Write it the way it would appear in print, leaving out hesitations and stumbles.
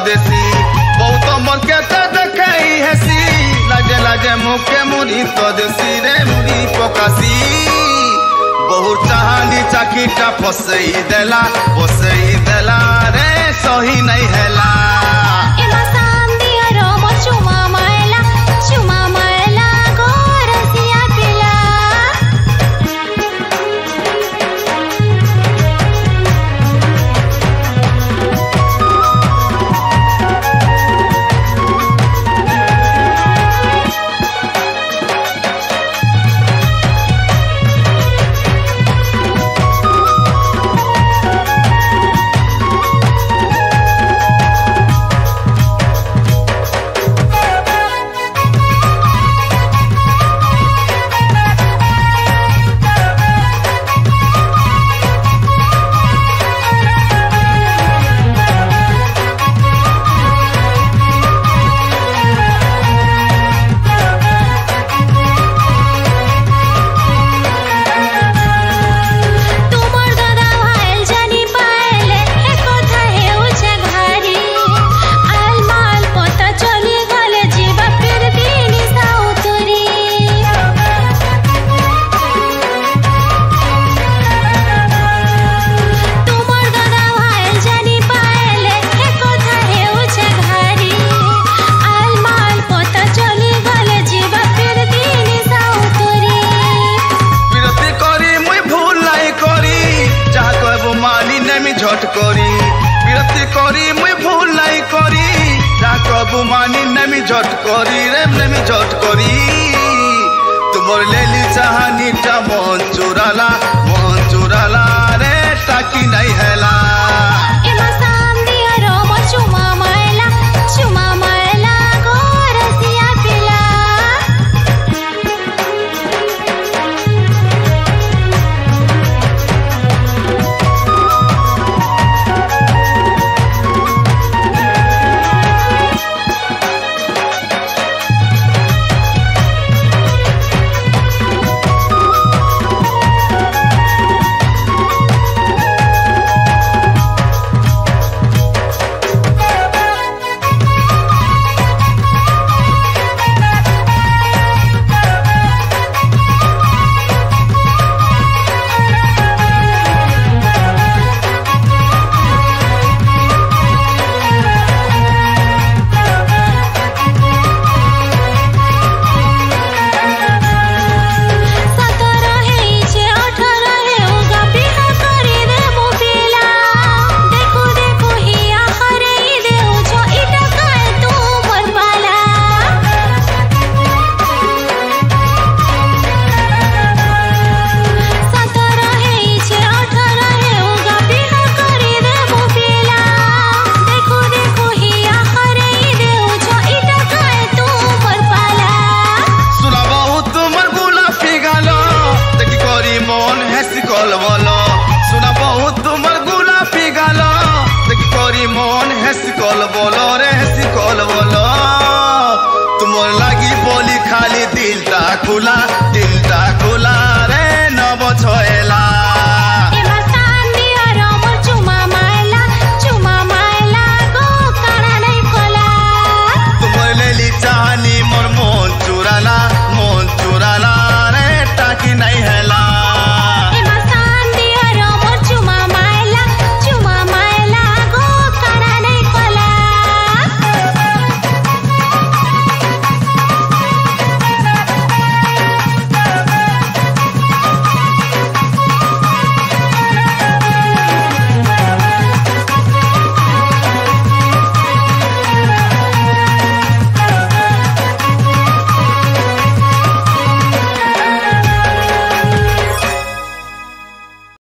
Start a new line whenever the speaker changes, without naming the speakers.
देसी बहुत मन के देखई हेसी लाजे लाजे मुखे मुरी तो देसी रे मुरी पकासी बहुत चांदी चाकीटा फसई देला रे सही नहीं हैला झट करी विरती करी मुई भूल नहीं करी जाकबु मानी नेमी झट करी रे नेमी झट करी तुमर लेली चाहनी टा मन चुराला रे ताकी नहीं हैला सुना बहुत तुमर गुलाबी गालो देखी कोरी मन हेस कल बोलो